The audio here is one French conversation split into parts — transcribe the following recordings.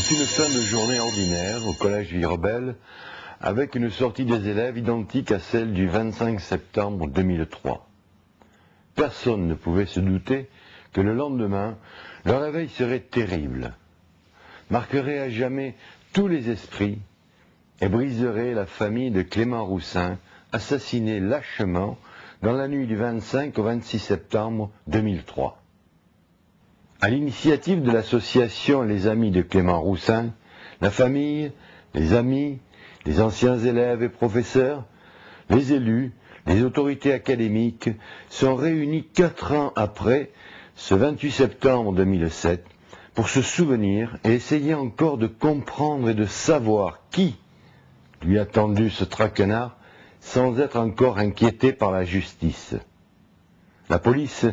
C'est une fin de journée ordinaire au collège Virebel, avec une sortie des élèves identique à celle du 25 septembre 2003. Personne ne pouvait se douter que le lendemain, le réveil serait terrible, marquerait à jamais tous les esprits et briserait la famille de Clément Roussin, assassiné lâchement dans la nuit du 25 au 26 septembre 2003. À l'initiative de l'association Les Amis de Clément Roussin, la famille, les amis, les anciens élèves et professeurs, les élus, les autorités académiques sont réunis 4 ans après, ce 28 septembre 2007, pour se souvenir et essayer encore de comprendre et de savoir qui lui a tendu ce traquenard sans être encore inquiété par la justice. La police,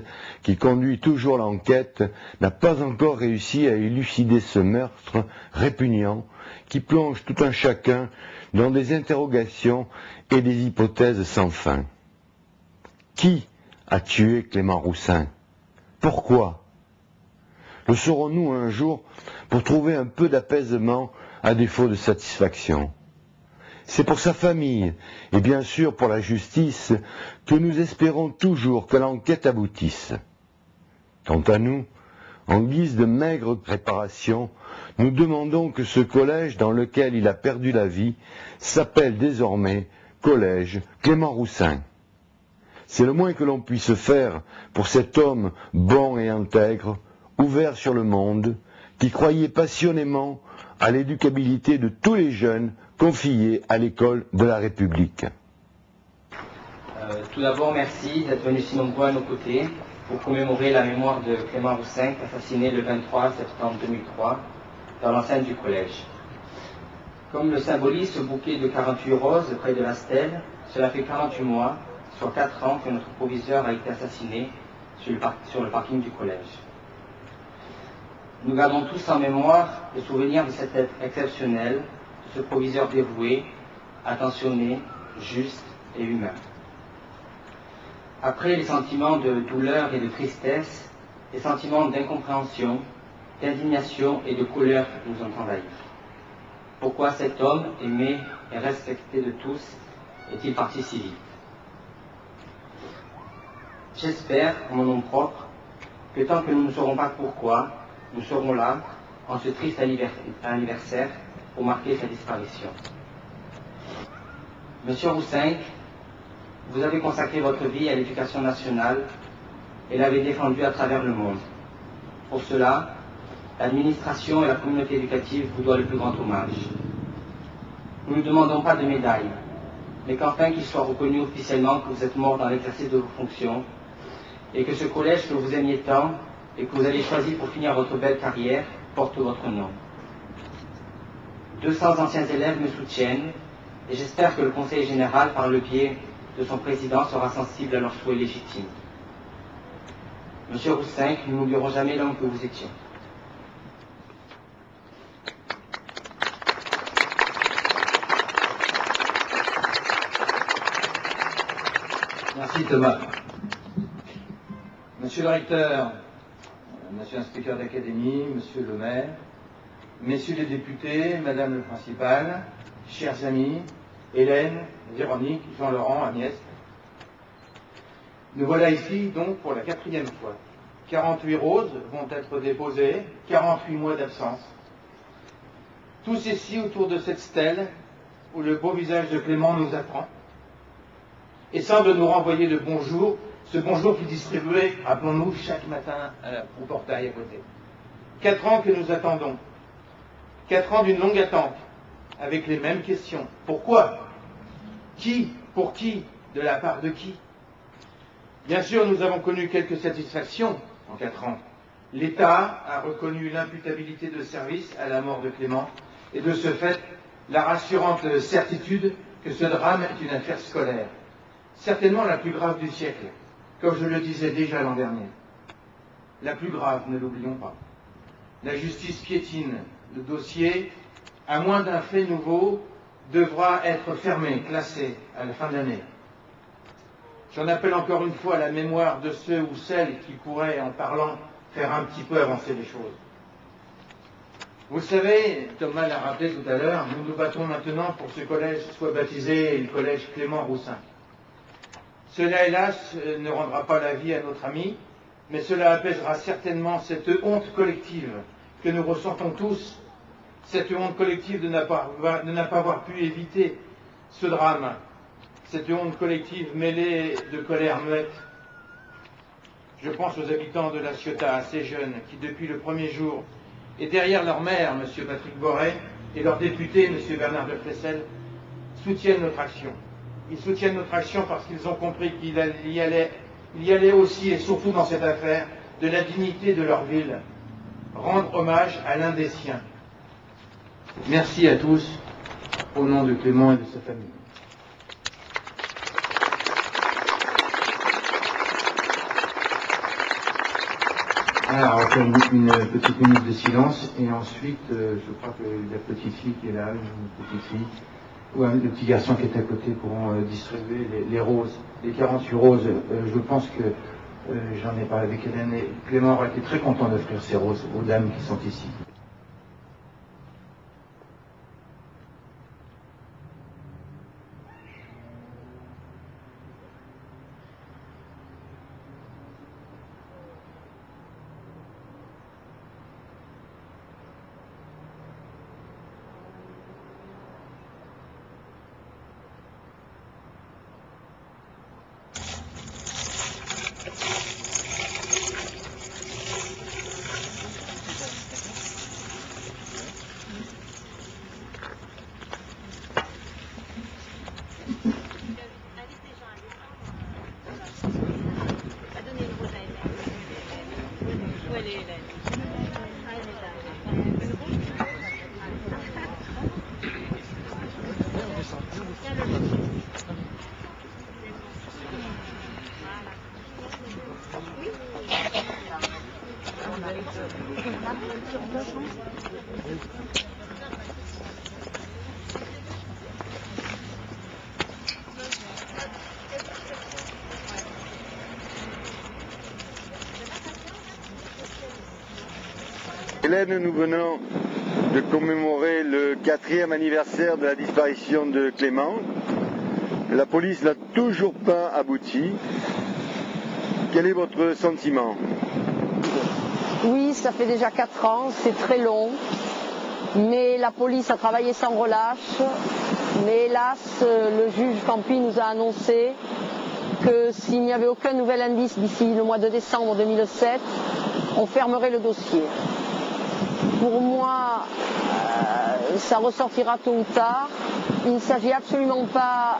qui conduit toujours l'enquête, n'a pas encore réussi à élucider ce meurtre répugnant qui plonge tout un chacun dans des interrogations et des hypothèses sans fin. Qui a tué Clément Roussin? Pourquoi? Le saurons-nous un jour pour trouver un peu d'apaisement à défaut de satisfaction? C'est pour sa famille, et bien sûr pour la justice, que nous espérons toujours que l'enquête aboutisse. Quant à nous, en guise de maigre réparation, nous demandons que ce collège dans lequel il a perdu la vie s'appelle désormais Collège Clément Roussin. C'est le moins que l'on puisse faire pour cet homme bon et intègre, ouvert sur le monde, qui croyait passionnément à l'éducabilité de tous les jeunes confiés à l'école de la République. Tout d'abord, merci d'être venus si nombreux à nos côtés pour commémorer la mémoire de Clément Roussin, assassiné le 23 septembre 2003 dans l'enceinte du collège. Comme le symbolise ce bouquet de 48 roses près de la stèle, cela fait 48 mois, sur 4 ans, que notre proviseur a été assassiné sur le parking du collège. Nous gardons tous en mémoire le souvenir de cet être exceptionnel, de ce proviseur dévoué, attentionné, juste et humain. Après les sentiments de douleur et de tristesse, les sentiments d'incompréhension, d'indignation et de colère nous ont envahis. Pourquoi cet homme, aimé et respecté de tous, est-il parti si vite? J'espère, en mon nom propre, que tant que nous ne saurons pas pourquoi, nous serons là, en ce triste anniversaire, pour marquer sa disparition. Monsieur Roussin, vous avez consacré votre vie à l'éducation nationale et l'avez défendue à travers le monde. Pour cela, l'administration et la communauté éducative vous doivent le plus grand hommage. Nous ne demandons pas de médaille, mais qu'enfin qu'il soit reconnu officiellement que vous êtes mort dans l'exercice de vos fonctions et que ce collège que vous aimiez tant et que vous avez choisi pour finir votre belle carrière porte votre nom. 200 anciens élèves me soutiennent et j'espère que le Conseil général, par le biais de son président, sera sensible à leurs souhaits légitimes. Monsieur Roussin, nous n'oublierons jamais l'homme que vous étiez. Merci Thomas. Monsieur le recteur, monsieur l'inspecteur d'académie, monsieur le maire, messieurs les députés, madame le principal, chers amis, Hélène, Véronique, Jean-Laurent, Agnès. Nous voilà ici donc pour la 4e fois. 48 roses vont être déposées, 48 mois d'absence. Tous ici autour de cette stèle où le beau visage de Clément nous attend et semble nous renvoyer le bonjour, ce bonjour qu'il distribuait, rappelons-nous, chaque matin au portail à côté. 4 ans que nous attendons. 4 ans d'une longue attente, avec les mêmes questions. Pourquoi? Qui? Pour qui? De la part de qui? Bien sûr, nous avons connu quelques satisfactions en 4 ans. L'État a reconnu l'imputabilité de service à la mort de Clément, et de ce fait, la rassurante certitude que ce drame est une affaire scolaire. Certainement la plus grave du siècle, comme je le disais déjà l'an dernier. La plus grave, ne l'oublions pas. La justice piétine. Le dossier, à moins d'un fait nouveau, devra être fermé, classé à la fin de l'année. J'en appelle encore une fois à la mémoire de ceux ou celles qui pourraient, en parlant, faire un petit peu avancer les choses. Vous le savez, Thomas l'a rappelé tout à l'heure, nous nous battons maintenant pour que ce collège soit baptisé le collège Clément Roussin. Cela, hélas, ne rendra pas la vie à notre ami, mais cela apaisera certainement cette honte collective que nous ressentons tous, cette honte collective de ne pas avoir pu éviter ce drame, cette honte collective mêlée de colère muette. Je pense aux habitants de La Ciotat, ces jeunes qui, depuis le premier jour, et derrière leur maire, M. Patrick Boré, et leur député, M. Bernard de Flessel, soutiennent notre action. Ils soutiennent notre action parce qu'ils ont compris qu'il y allait aussi et surtout dans cette affaire de la dignité de leur ville, rendre hommage à l'un des siens. Merci à tous, au nom de Clément et de sa famille. Alors, on va faire une petite minute de silence et ensuite, je crois que la petite fille qui est là, une petite fille, ou le petit garçon qui est à côté pourront distribuer les roses, les 48 roses. Je pense que j'en ai parlé avec Hélène et Clément aurait été très content d'offrir ces roses aux dames qui sont ici. Hélène, nous venons de commémorer le 4e anniversaire de la disparition de Clément. La police n'a toujours pas abouti. Quel est votre sentiment? Oui, ça fait déjà 4 ans, c'est très long, mais la police a travaillé sans relâche. Mais hélas, le juge Campi nous a annoncé que s'il n'y avait aucun nouvel indice d'ici le mois de décembre 2007, on fermerait le dossier. Pour moi, ça ressortira tôt ou tard. Il ne s'agit absolument pas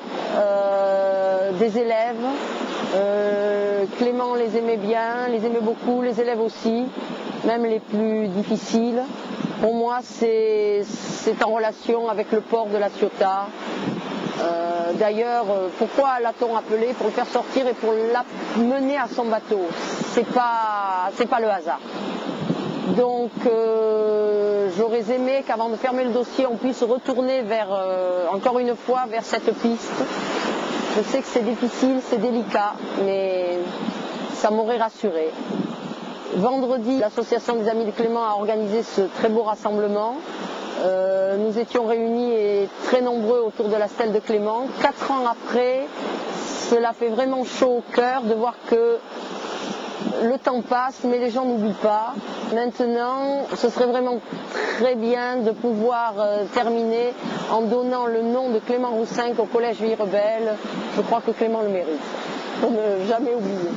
des élèves. Clément les aimait bien, les aimait beaucoup, les élèves aussi, même les plus difficiles. Pour moi, c'est en relation avec le port de La Ciotat. D'ailleurs, pourquoi l'a-t-on appelé? Pour le faire sortir et pour l'amener à son bateau. C'est pas le hasard. Donc j'aurais aimé qu'avant de fermer le dossier, on puisse retourner encore une fois vers cette piste. Je sais que c'est difficile, c'est délicat, mais ça m'aurait rassuré. Vendredi, l'association des Amis de Clément a organisé ce très beau rassemblement. Nous étions réunis et très nombreux autour de la stèle de Clément. 4 ans après, cela fait vraiment chaud au cœur de voir que le temps passe, mais les gens n'oublient pas. Maintenant, ce serait vraiment très bien de pouvoir terminer en donnant le nom de Clément Roussin au collège Vie Rebelle. Je crois que Clément le mérite, pour ne jamais oublier.